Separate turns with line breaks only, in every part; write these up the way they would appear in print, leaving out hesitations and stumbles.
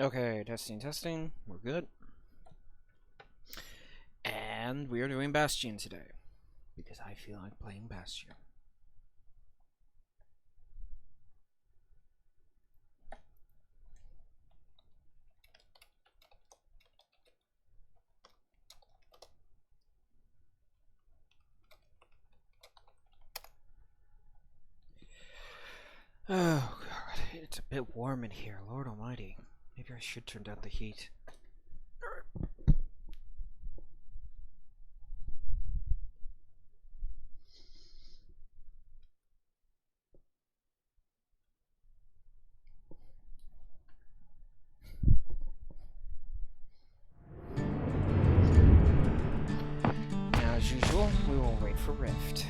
Okay, testing, testing. We're good. And we are doing Bastion today. Because I feel like playing Bastion. Oh god, it's a bit warm in here, Lord almighty. Maybe I should turn down the heat. As usual, we will wait for Rift.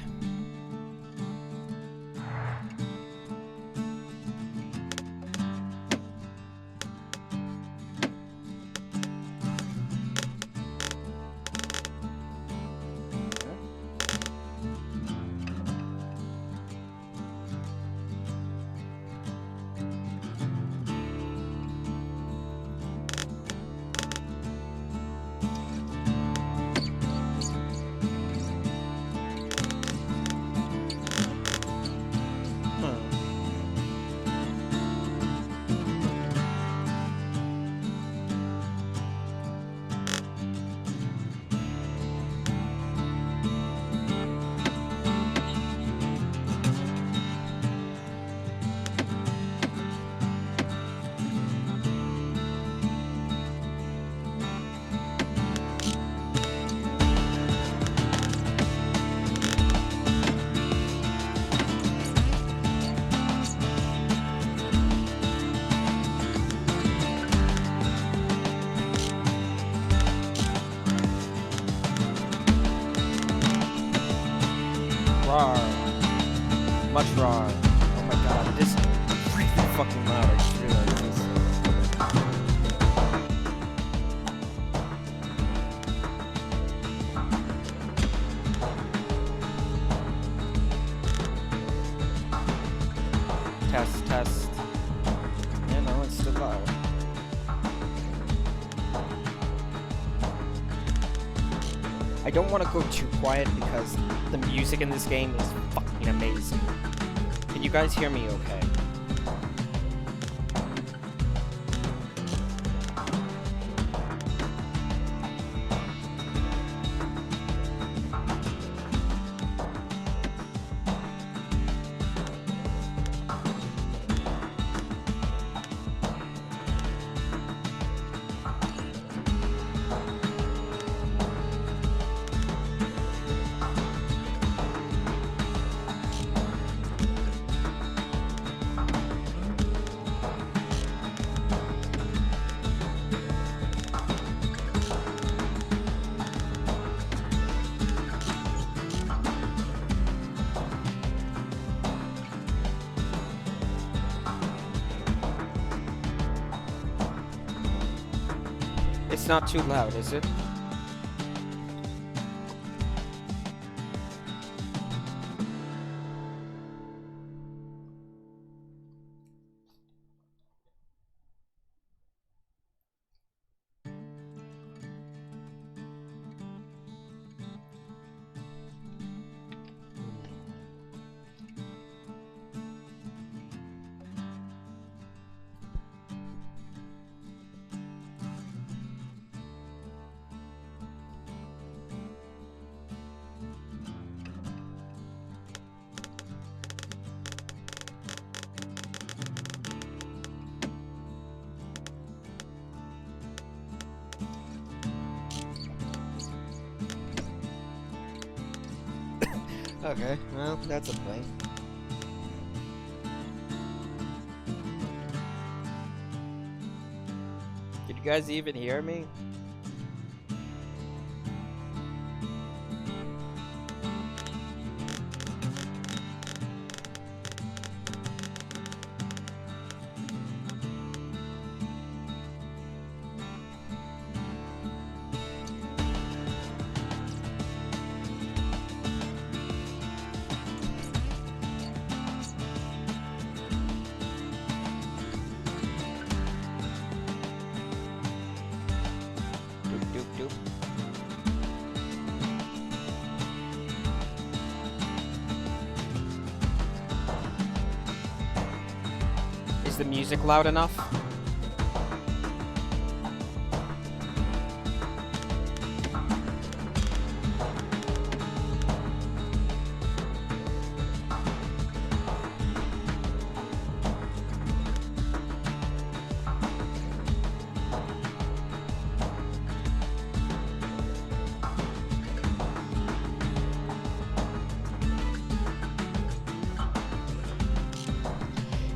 Rawr. Much rawr. Oh my god, this is really fucking loud. I just realized this. Test, test. Yeah, no, it's still loud. I don't want to go too quiet because the music in this game is fucking amazing. Can you guys hear me okay? It's not too loud, is it? Okay, well, that's a play. Did you guys even hear me? Is the music loud enough?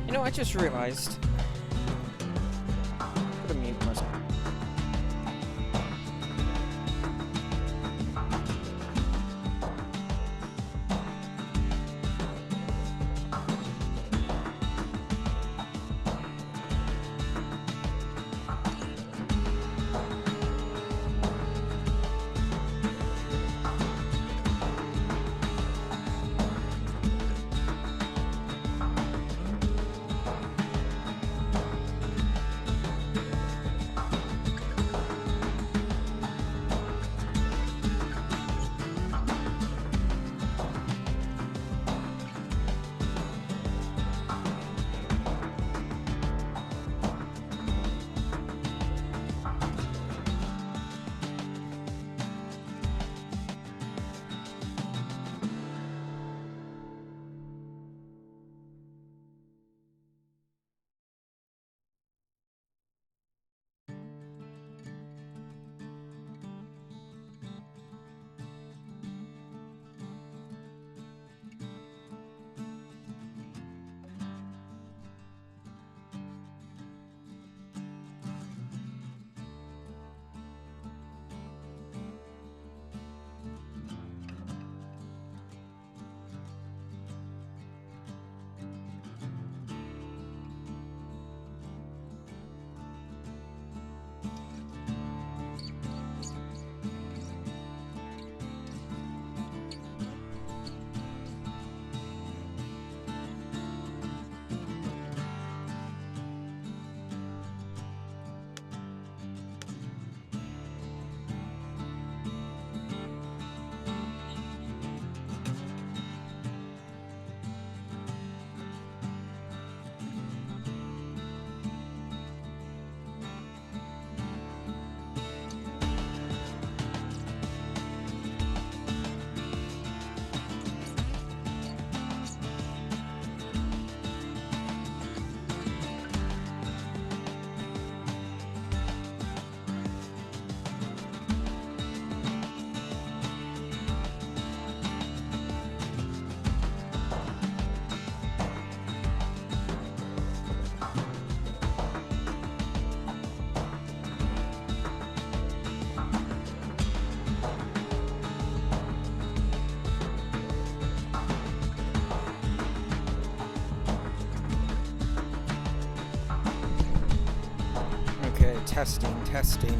You know, I just realized. Put a mute button. Testing.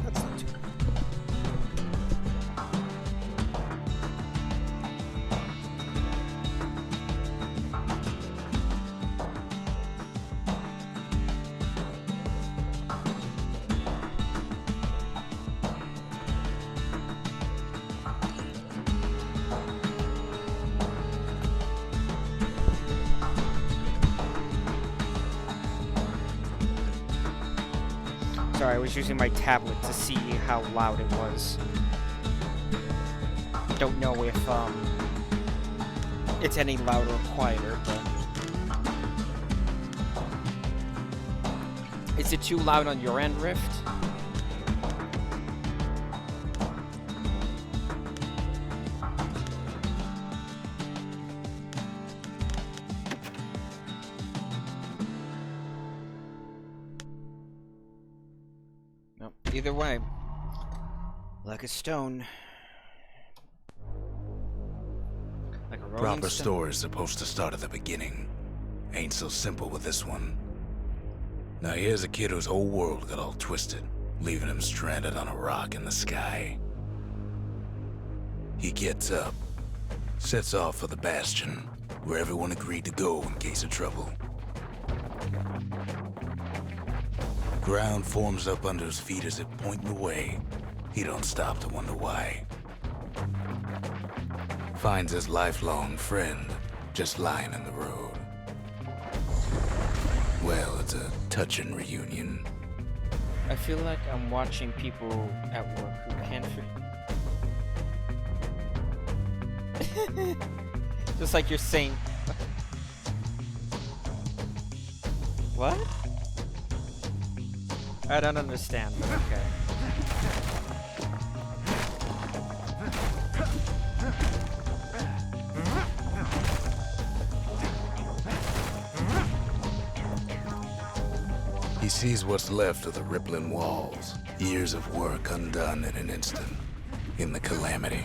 That's not too bad. Sorry, I was using my tablet to see how loud it was. Don't know if it's any louder or quieter, but is it too loud on your end, Rift? Nope. Either way, like a stone. Like a rolling
Proper
stone.
story is supposed to start at the beginning. Ain't so simple with this one. Now here's a kid whose whole world got all twisted, leaving him stranded on a rock in the sky. He gets up, sets off for the Bastion, where everyone agreed to go in case of trouble. Ground forms up under his feet as if pointing the way, he don't stop to wonder why. Finds his lifelong friend just lying in the road. Well, it's a touching reunion.
I feel like I'm watching people at work who can't just like you're saying. What? I don't understand, but okay.
He sees what's left of the rippling walls, years of work undone in an instant, in the calamity.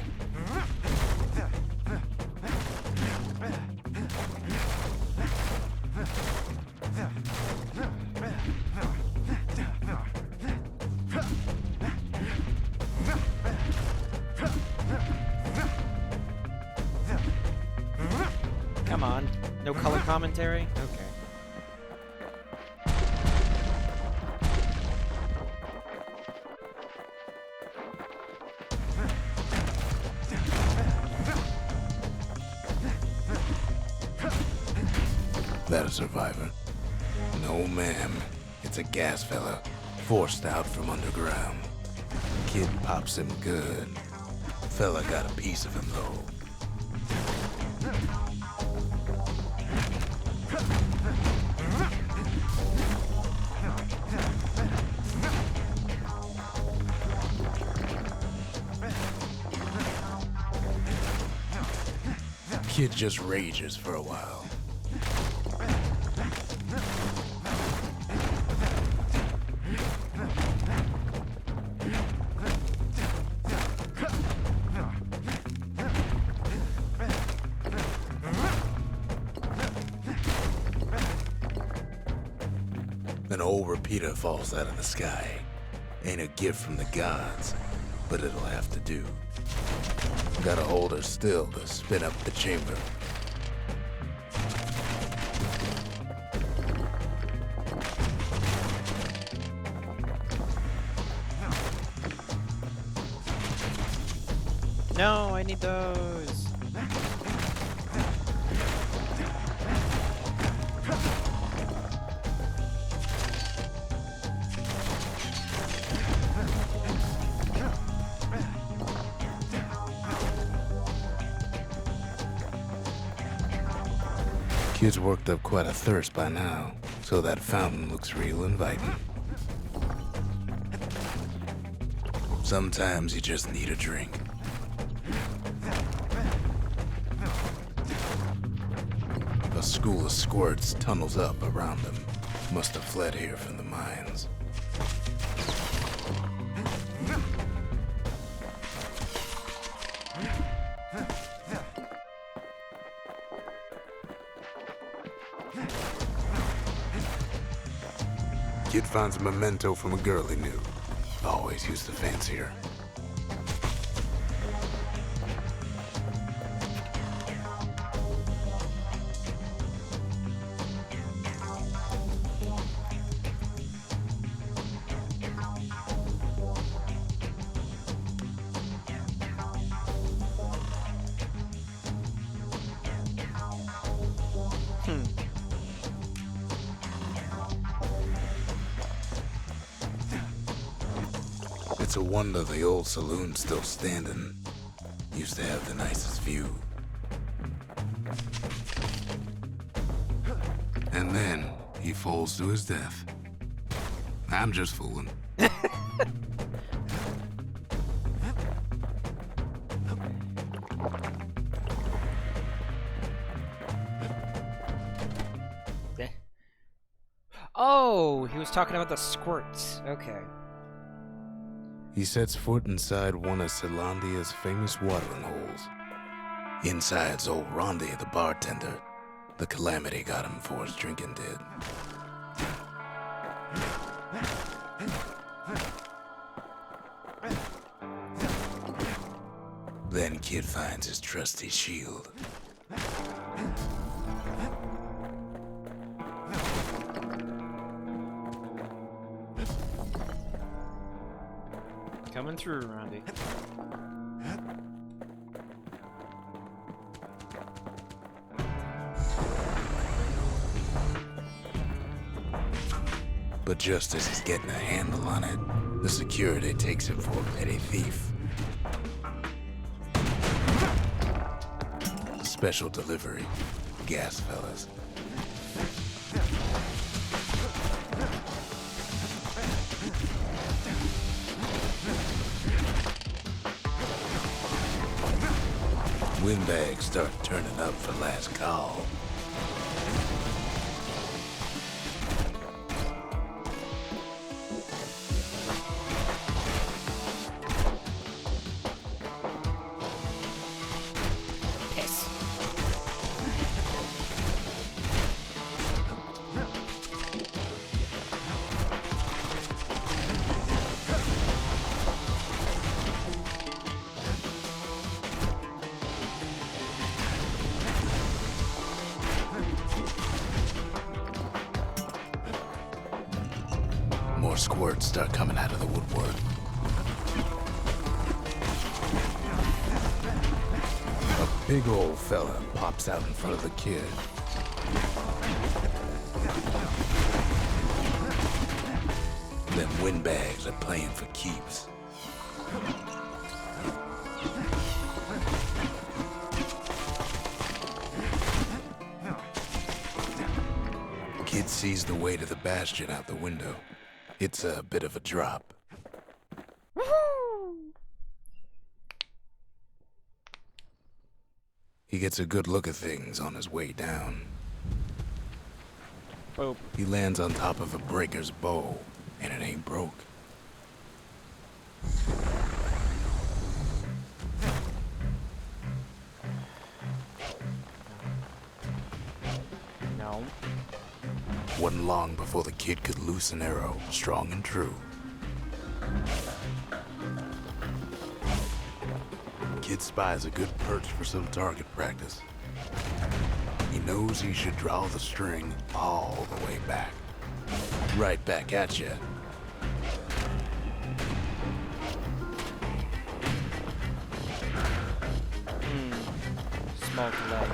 Come on, no color commentary? Okay.
That a survivor? No, ma'am. It's a gas fella, forced out from underground. Kid pops him good. Fella got a piece of him, though. Kid just rages for a while. An old repeater falls out of the sky. Ain't a gift from the gods, but it'll have to do. Gotta hold her still to spin up the chamber.
No, I need those.
Kid's worked up quite a thirst by now, so that fountain looks real inviting. Sometimes you just need a drink. A school of squirts tunnels up around them. Must have fled here from the mines. Kid finds a memento from a girl he knew. Always used to fancy her. It's a wonder the old saloon's still standing. Used to have the nicest view. And then he falls to his death. I'm just fooling.
Oh, he was talking about the squirts. Okay.
He sets foot inside one of Celandia's famous watering holes. Inside's old Rondi, the bartender. The calamity got him before his drinking did. Then Kid finds his trusty shield.
Coming Run through, Randy.
But just as he's getting a handle on it, the security takes him for a petty thief. Special delivery. Gas, fellas. Windbags start turning up for last call.
Piss.
More squirts start coming out of the woodwork. A big old fella pops out in front of the kid. Them windbags are playing for keeps. Kid sees the way to the Bastion out the window. It's a bit of a drop. He gets a good look at things on his way down.
Boop.
He lands on top of a breaker's bow, and it ain't broke.
No.
Wasn't long before the kid could loose an arrow, strong and true. Kid spies a good perch for some target practice. He knows he should draw the string all the way back. Right back at you.
Small delay.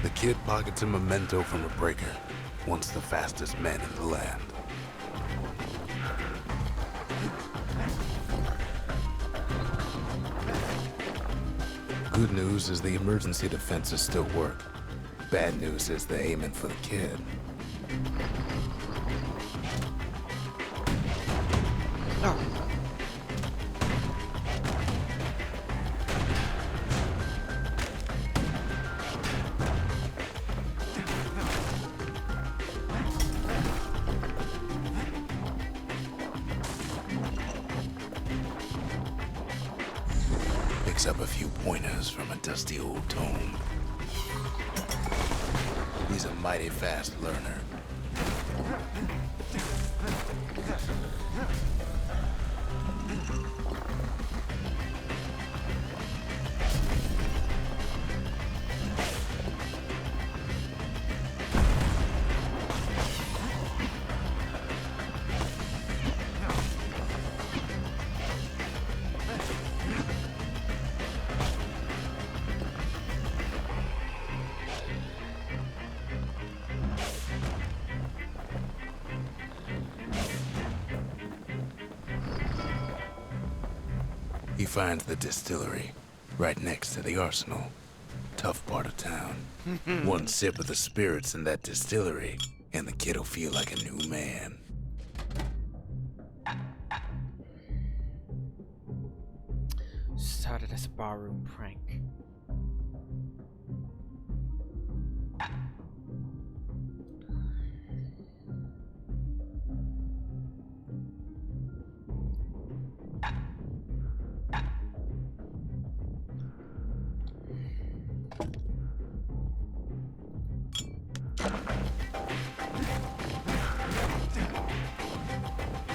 The kid pockets a memento from a breaker, once the fastest man in the land. Good news is the emergency defenses still work. Bad news is they're aiming for the kid.
Oh.
Picks up a few pointers from a dusty old tome. He's a mighty fast learner. He finds the distillery, right next to the arsenal. Tough part of town. One sip of the spirits in that distillery, and the kid'll feel like a new man.
Started as a barroom prank.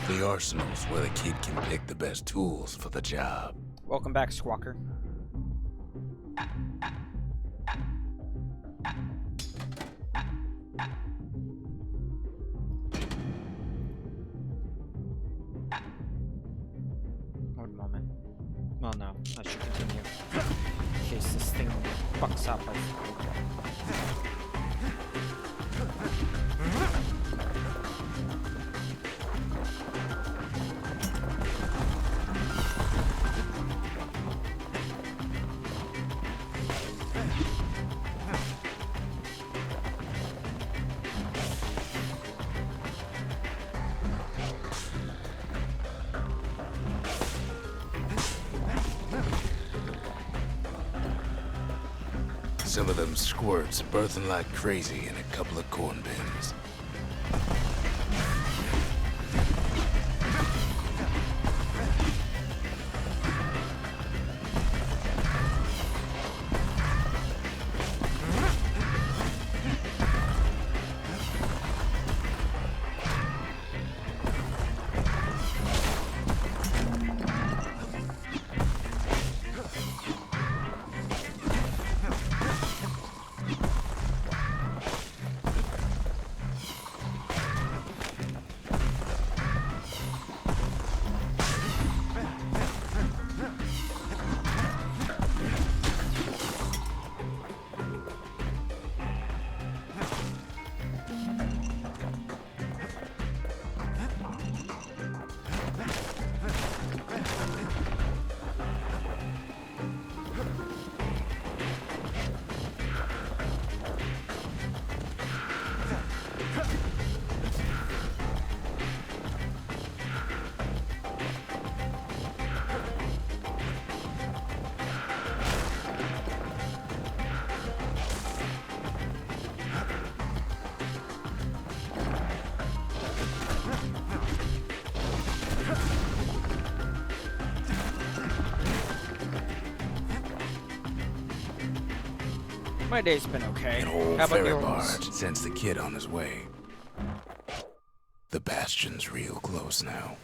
The arsenal's where the kid can pick the best tools for the job.
Welcome back, Squawker. stop by school.
Some of them squirts birthing like crazy in a couple of corn bins.
My day's been okay.
An old
How about
ferry
yours?
barge sends the kid on his way. The Bastion's real close now.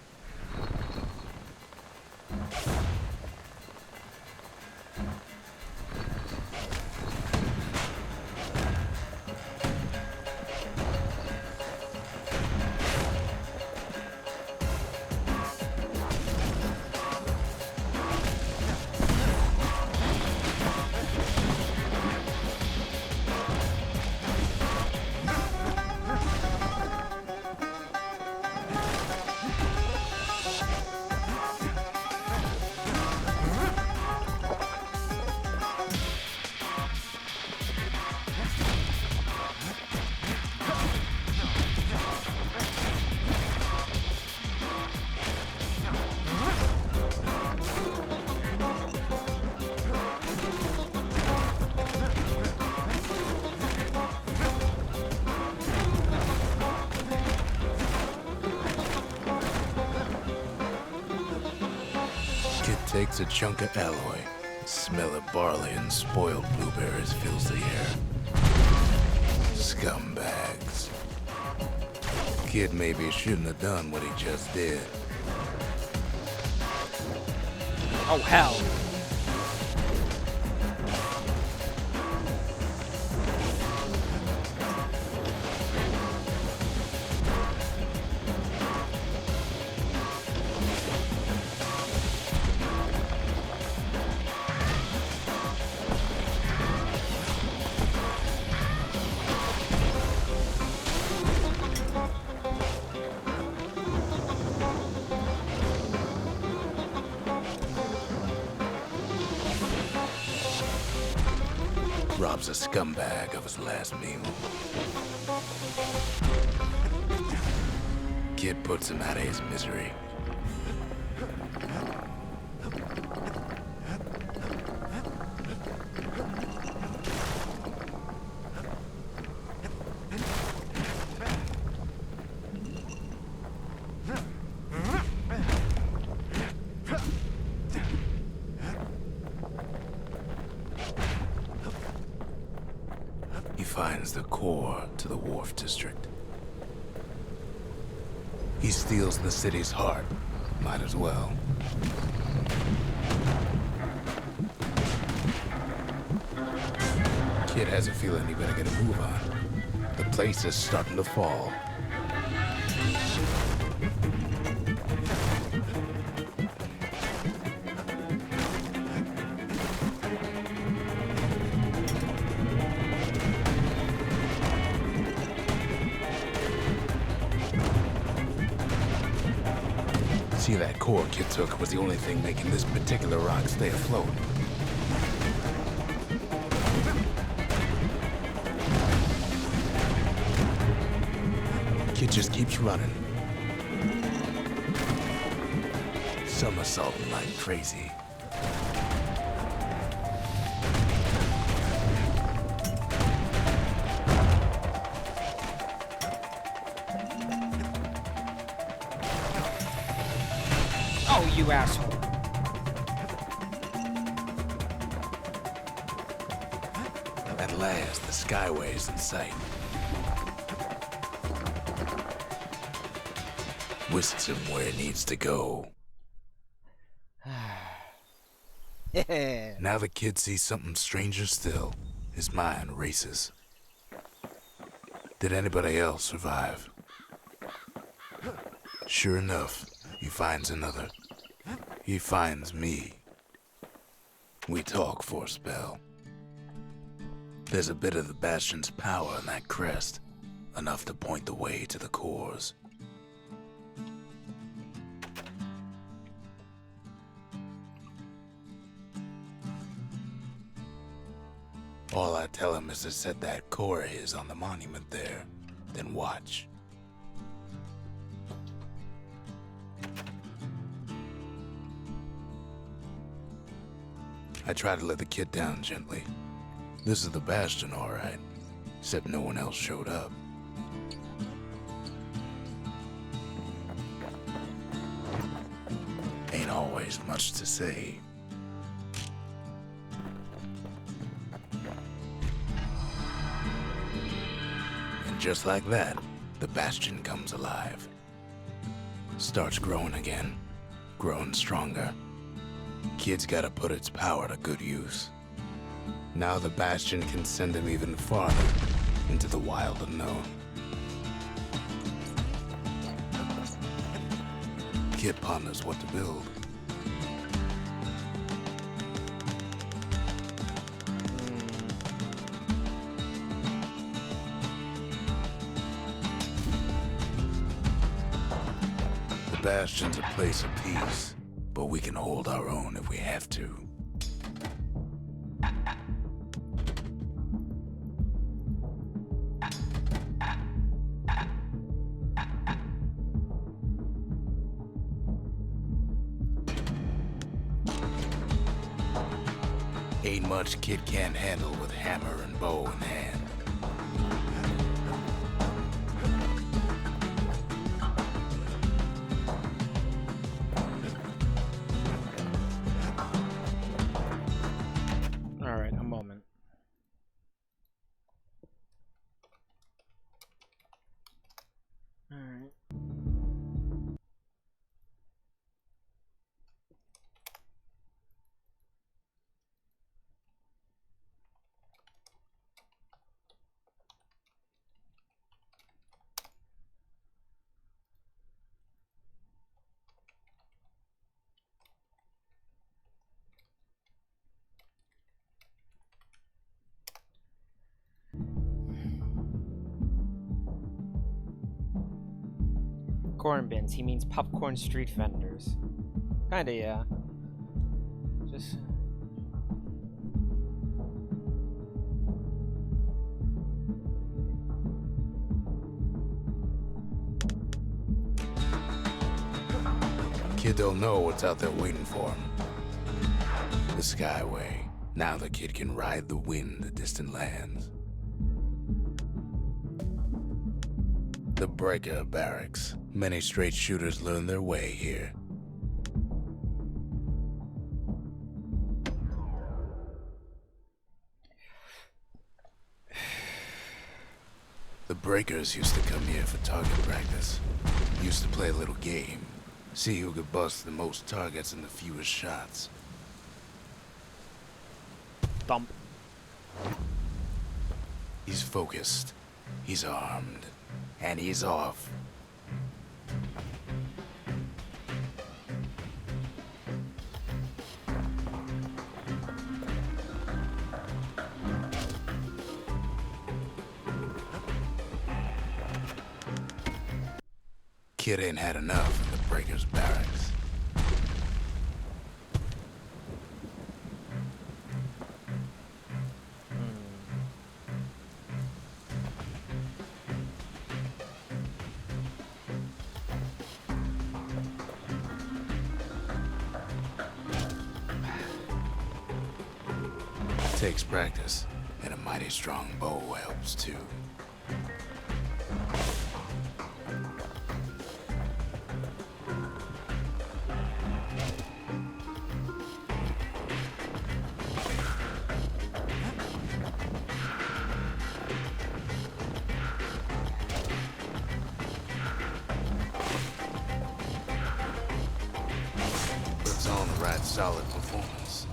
Kid takes a chunk of alloy. Smell of barley and spoiled blueberries fills the air. Scumbags. Kid maybe shouldn't have done what he just did.
Oh, hell.
Robs a scumbag of his last meal. Kid puts him out of his misery. He finds the core to the Wharf District. He steals the city's heart. Might as well. Kid has a feeling he better get a move on. The place is starting to fall. See, that core Kid took was the only thing making this particular rock stay afloat. Kid just keeps running. Somersaulting like crazy.
Oh, you asshole.
At last, the skyway's in sight. Whisks him where it needs to go. Now the kid sees something stranger still. His mind races. Did anybody else survive? Sure enough, he finds another. He finds me. We talk for a spell. There's a bit of the Bastion's power in that crest, enough to point the way to the cores. All I tell him is to set that core of his on the monument there, then watch. I try to let the kid down gently. This is the Bastion, all right, except no one else showed up. Ain't always much to say. And just like that, the Bastion comes alive. Starts growing again, growing stronger. Kid's gotta put its power to good use. Now the Bastion can send him even farther into the wild unknown. Kid ponders what to build. The Bastion's a place of peace, but we can hold our own if we have to. Ain't much Kid can't handle with hammer and bow in hand.
Alright, a moment. Alright. Corn bins. He means popcorn street vendors. Kinda, yeah. Just...
Kid don't know what's out there waiting for him. The Skyway. Now the kid can ride the wind to distant lands. The Breaker Barracks. Many straight shooters learn their way here. The Breakers used to come here for target practice. Used to play a little game. See who could bust the most targets and the fewest shots.
Thump.
He's focused. He's armed. And he's off. Kid ain't had enough in the Breaker's barracks. Takes practice, and a mighty strong bow helps too. Puts on the right solid performance.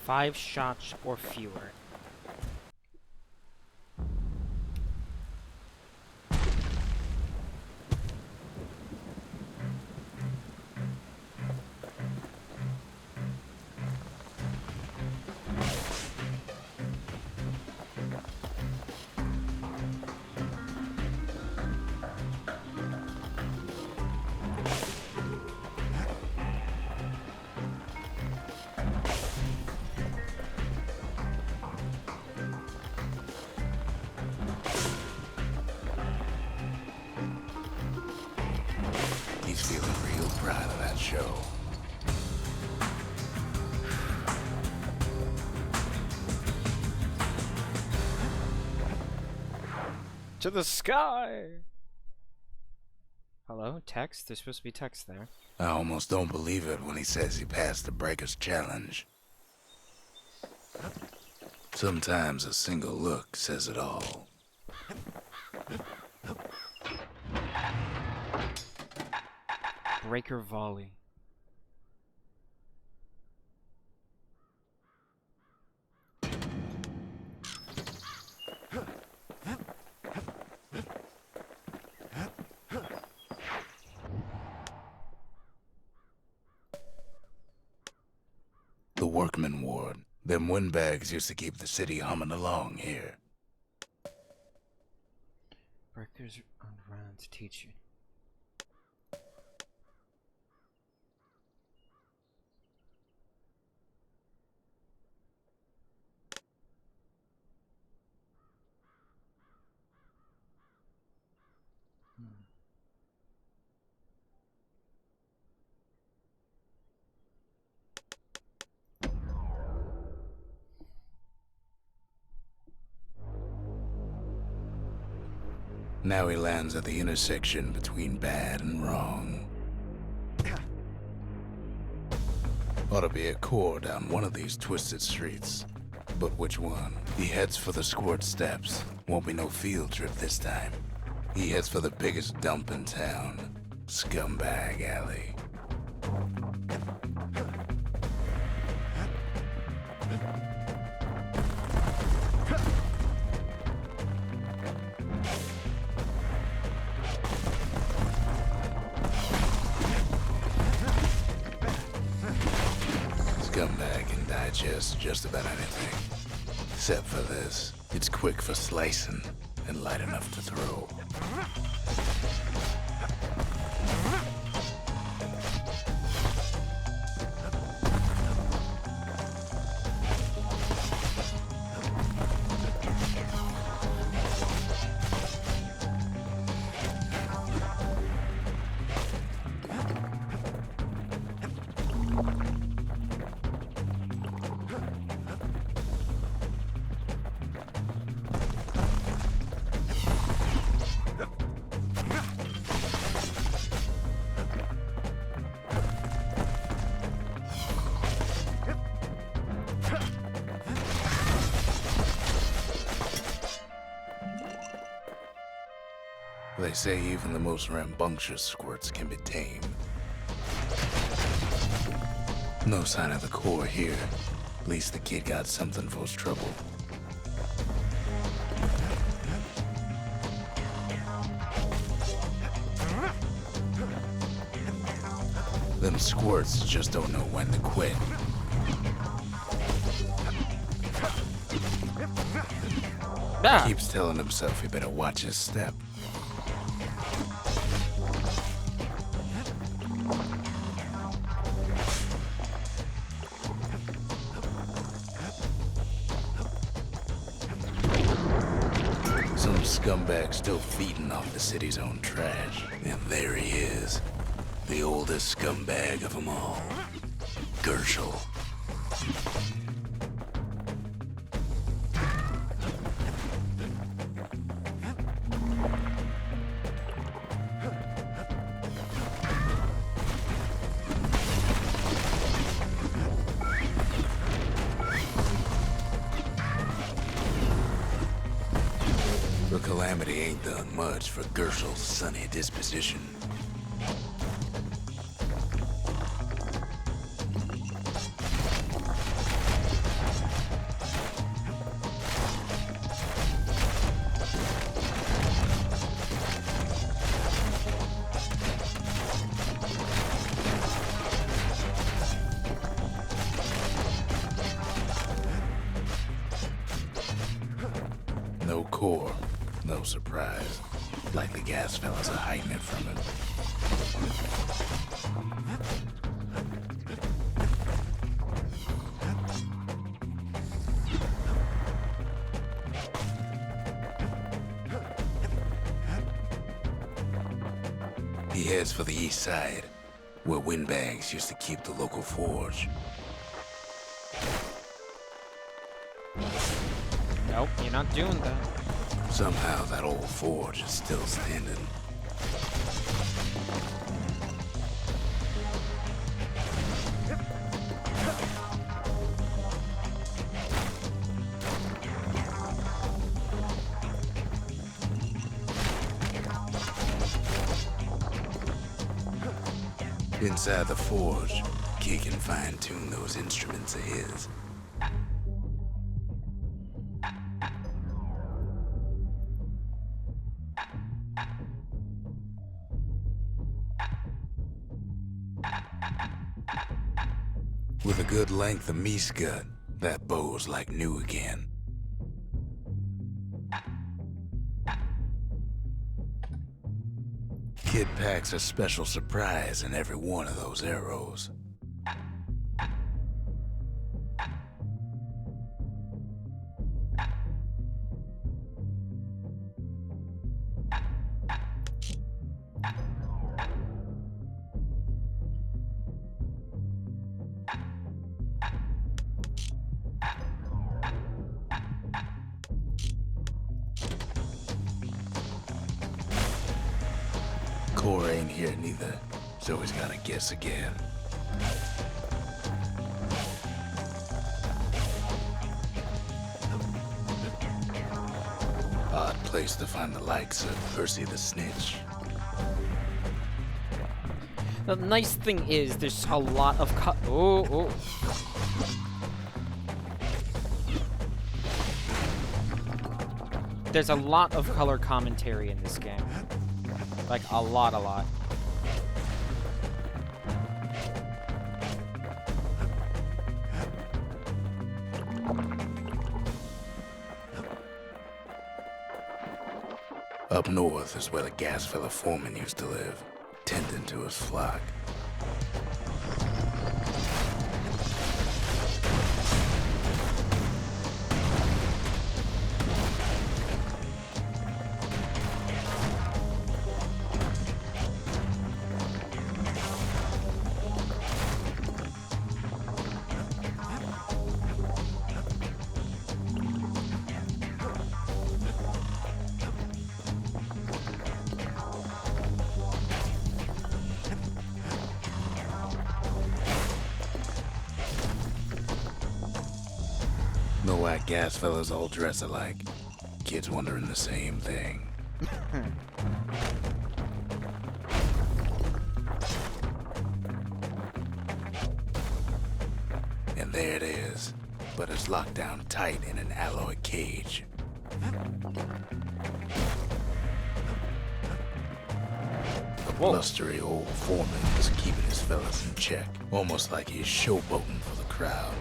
Five shots or fewer.
He's feeling real proud of that show.
To the sky! Hello? Text? There's supposed to be text there.
I almost don't believe it when he says he passed the Breaker's challenge. Sometimes a single look says it all.
Breaker volley.
The workman ward. Them windbags used to keep the city humming along here.
Breakers on run to teach you.
Now he lands at the intersection between bad and wrong. Ought to be a core down one of these twisted streets. But which one? He heads for the Squirt Steps. Won't be no field trip this time. He heads for the biggest dump in town. Scumbag Alley. Scumbag can digest just about anything. Except for this. It's quick for slicing and light enough to throw. They say even the most rambunctious squirts can be tamed. No sign of the core here. At least the kid got something for his trouble. Them squirts just don't know when to quit.
Ah.
Keeps telling himself he better watch his step. Some scumbag still feeding off the city's own trash. And there he is. The oldest scumbag of them all. Gershel. The Calamity ain't done much for Gershel's sunny disposition. No core, no surprise. Likely gas fellas are hiding it from him. He heads for the east side, where windbags used to keep the local forge.
Nope, you're not doing that.
Somehow that old forge is still standing. Inside the forge, Key can fine-tune those instruments of his. With a good length of Miska, that bow's like new again. Kid packs a special surprise in every one of those arrows. Core ain't here neither, so he's gotta guess again. Odd place to find the likes of Percy the Snitch.
The nice thing is, there's a lot of oh. There's a lot of color commentary in this game. Like, a lot.
Up north is where the gas fella foreman used to live, tending to his flock. Know why gas fellas all dress alike? Kids wondering the same thing. And there it is, but it's locked down tight in an alloy cage. The blustery old foreman is keeping his fellas in check, almost like he's showboating for the crowd.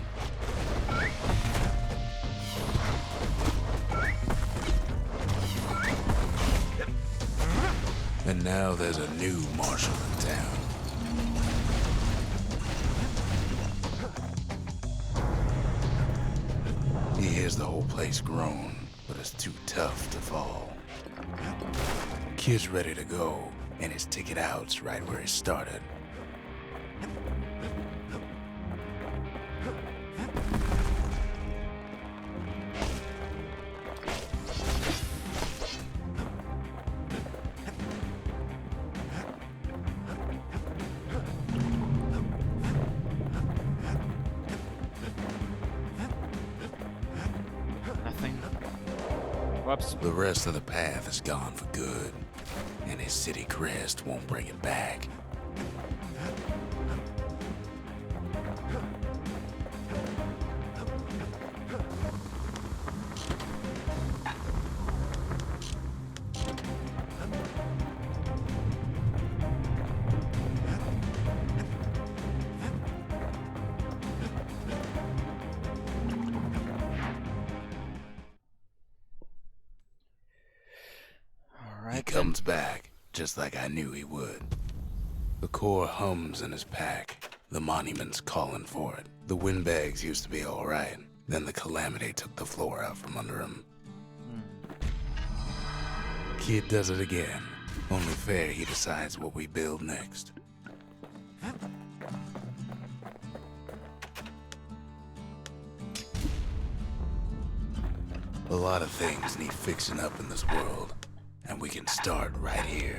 And now there's a new marshal in town. He hears the whole place groan, but it's too tough to fall. Kid's ready to go, and his ticket out's right where he started.
Nothing. Whoops.
The rest of the path is gone for good, and his city crest won't bring it back. He comes back, just like I knew he would. The core hums in his pack. The monument's calling for it. The windbags used to be alright. Then the calamity took the floor out from under him. Kid does it again. Only fair he decides what we build next. A lot of things need fixing up in this world. And we can start right here.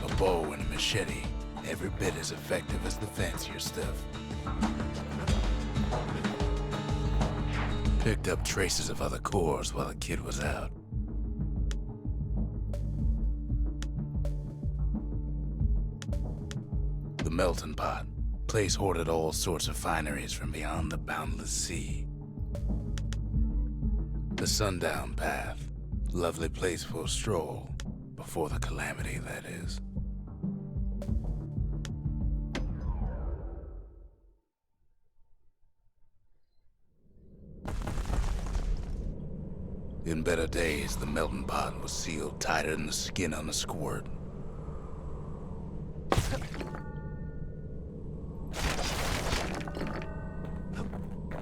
A bow and a machete, every bit as effective as the fancier stuff. Picked up traces of other cores while the kid was out. The melting pot, place hoarded all sorts of fineries from beyond the boundless sea. The sundown path, lovely place for a stroll, before the calamity, that is. In better days, the melting pot was sealed tighter than the skin on a squirt.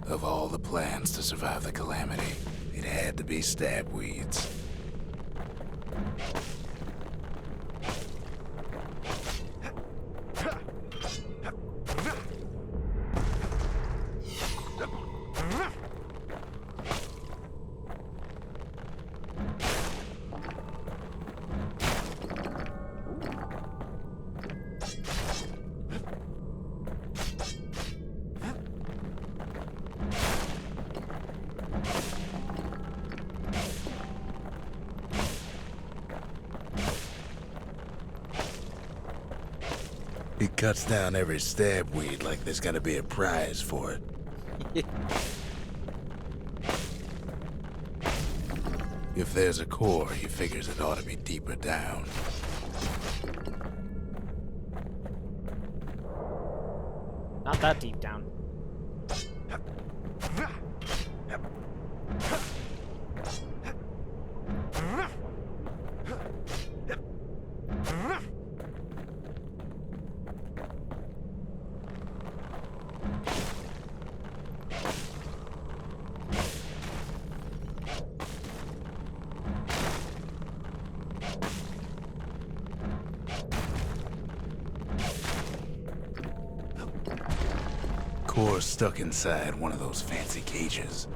Of all the plans to survive the calamity, it had to be stab weeds. He cuts down every stab weed like there's gonna be a prize for it. If there's a core, he figures it ought to be deeper down.
Not that deep down.
Core stuck inside one of those fancy cages.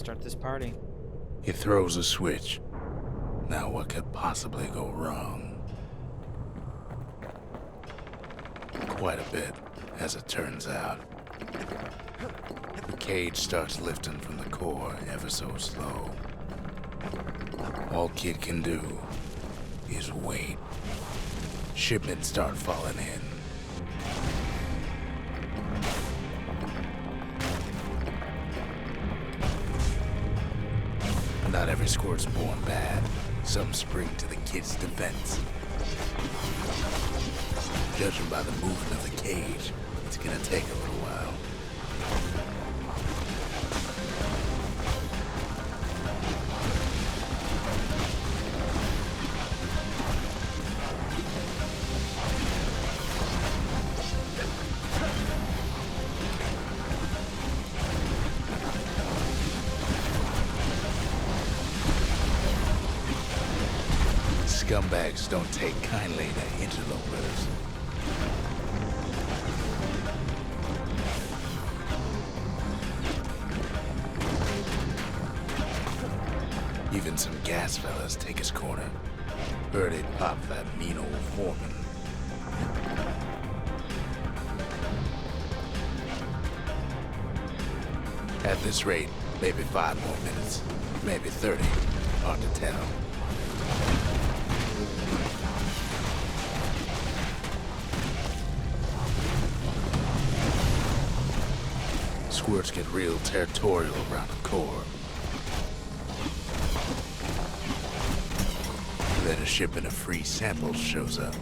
start this party.
He throws a switch. Now what could possibly go wrong? Quite a bit, as it turns out. The cage starts lifting from the core ever so slow. All Kid can do is wait. Shipments start falling in. Not every squirt's born bad. Some spring to the kid's defense. Judging by the movement of the cage, it's gonna take a little while. Scumbags don't take kindly to interlopers. Even some gas fellas take his corner. Heard he'd pop that mean old foreman. At this rate, maybe 5 more minutes, maybe 30. Hard to tell. Squirts get real territorial around the core. Then a shipment of free samples shows up.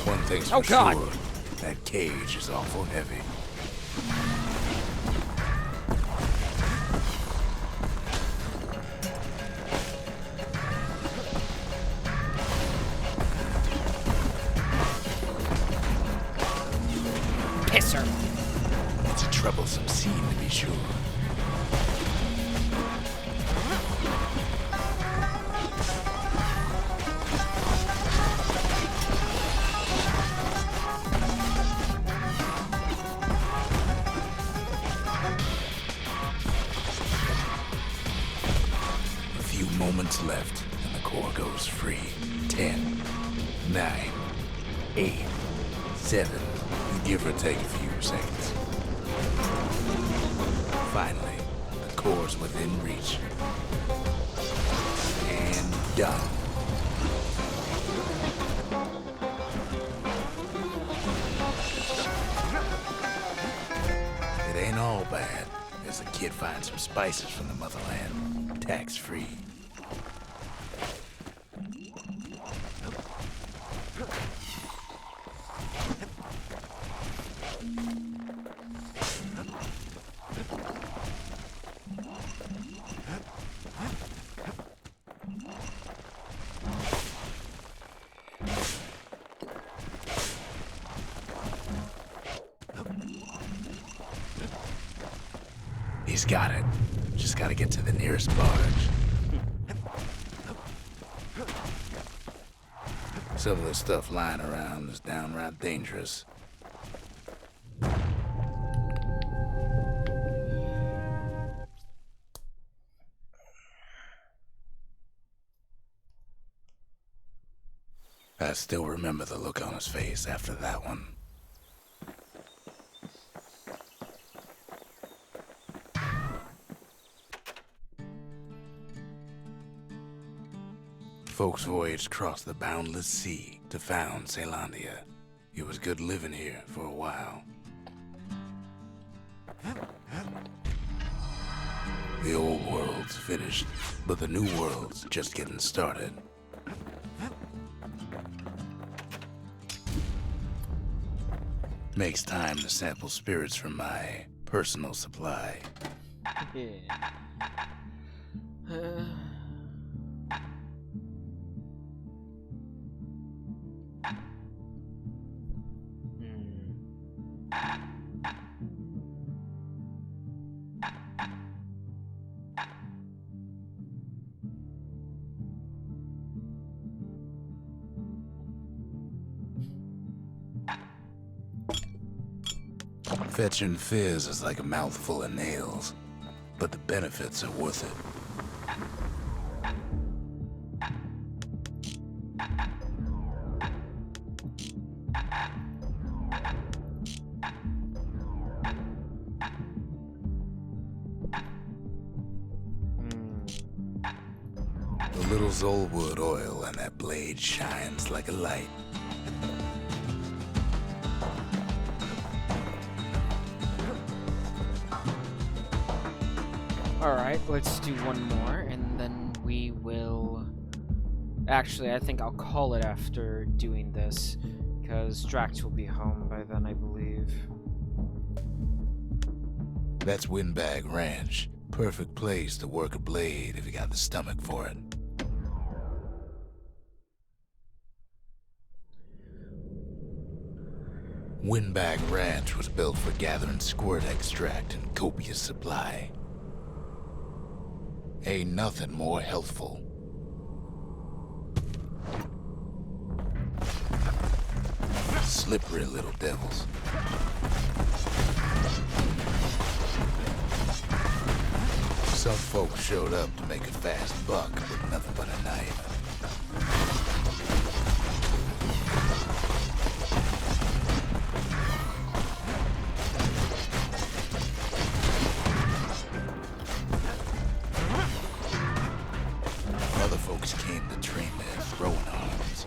One thing's for
God.
sure, that cage is awful heavy.
Pisser.
It's a troublesome scene to be sure. A few moments left, and the core goes free. 10, 9, 8, 7, give or take a few seconds. Finally, the core's within reach. And done. It ain't all bad, as the kid finds some spices from the motherland, tax-free. He's got it. Just gotta get to the nearest barge. Some of the stuff lying around is downright dangerous. I still remember the look on his face after that one. Folks voyaged across the boundless sea to found Celandia. It was good living here for a while. The old world's finished, but the new world's just getting started. Makes time to sample spirits from my personal supply.
Yeah.
Fetching fizz is like a mouthful of nails, but the benefits are worth it. A little Zolwood oil and that blade shines like a light.
Alright, let's do one more, and then we will... Actually, I think I'll call it after doing this, because Drax will be home by then, I believe.
That's Windbag Ranch. Perfect place to work a blade if you got the stomach for it. Windbag Ranch was built for gathering squirt extract in copious supply. Ain't nothing more healthful. Slippery little devils. Some folks showed up to make a fast buck with nothing but a knife. Other folks came to train their throwing arms.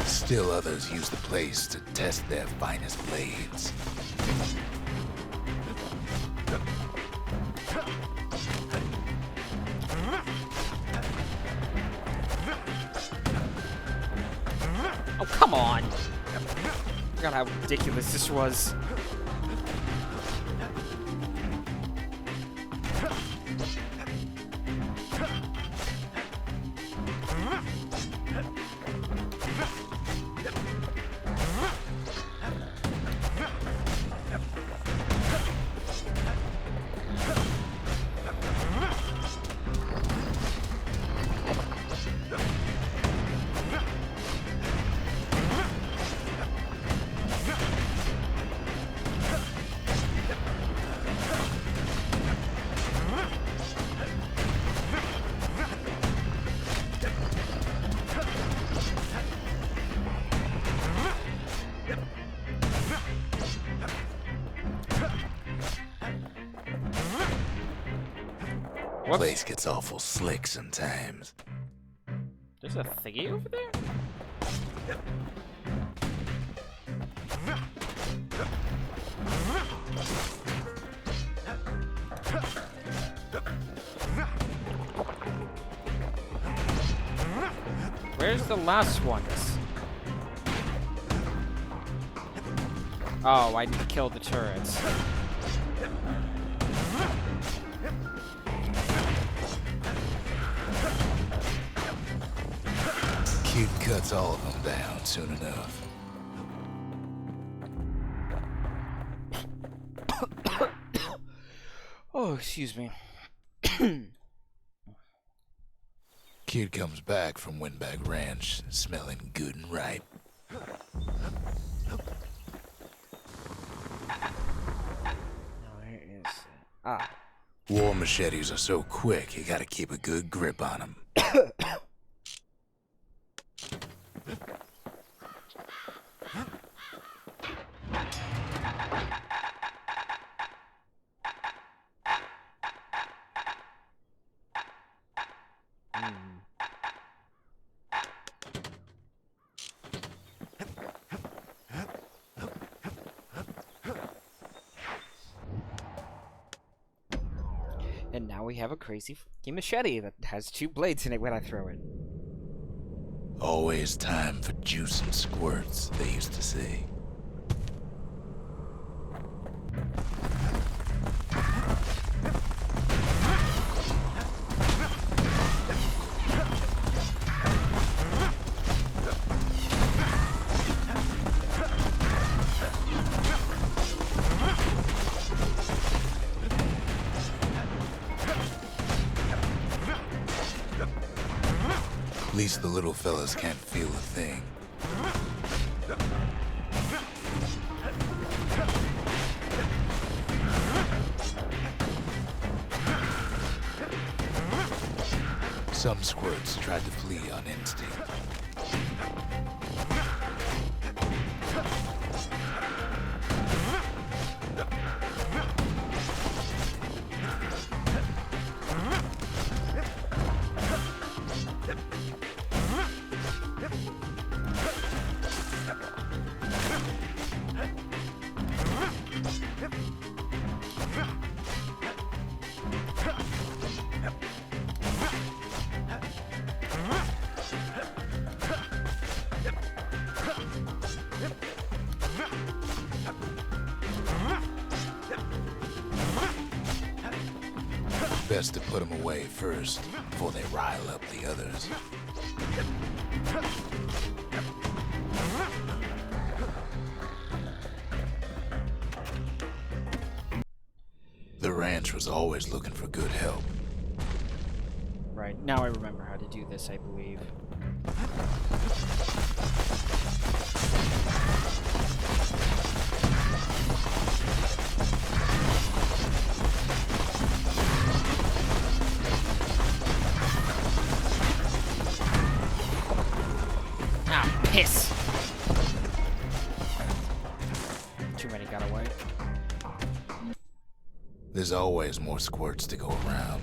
Still others use the place to test their finest blades.
Oh, come on! I forgot how ridiculous this was.
Place gets awful slick sometimes.
There's a thingy over there? Where's the last one? Oh, I need to kill the turrets.
Kid cuts all of them down soon enough.
Oh, excuse me.
Kid comes back from Windbag Ranch smelling good and ripe.
Where is it? Ah.
War machetes are so quick, you gotta keep a good grip on them.
And now we have a crazy fucking machete that has 2 blades in it when I throw it.
Always time for juice and squirts, they used to say. least the little fellas can't feel a thing. Some squirts tried to flee on instinct. Best to put them away first, before they rile up the others. The ranch was always looking for good help.
Right, now I remember how to do this, I believe. Ah, piss! Too many got away.
There's always more squirts to go around.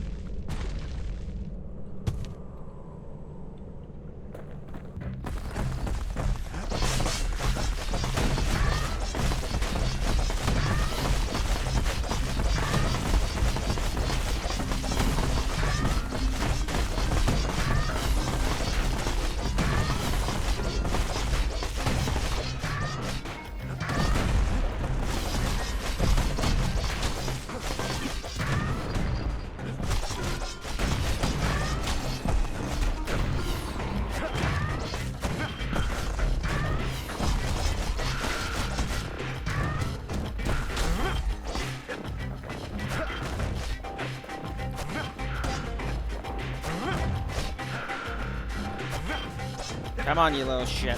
Come on, you little shit.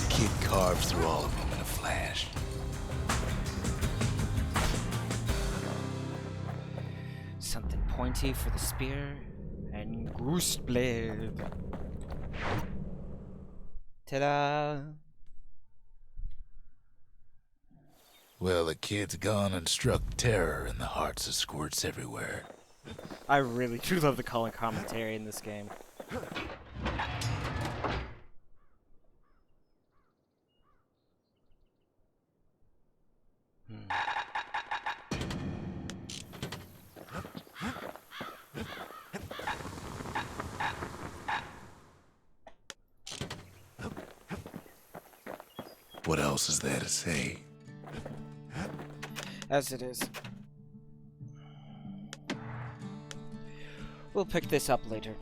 Kid carved through all of them in a flash.
Something pointy for the spear, and goose blade. Ta-da!
Well, the kid's gone and struck terror in the hearts of squirts everywhere.
I really do love the color commentary in this game.
What else is there to say?
As it is. We'll pick this up later.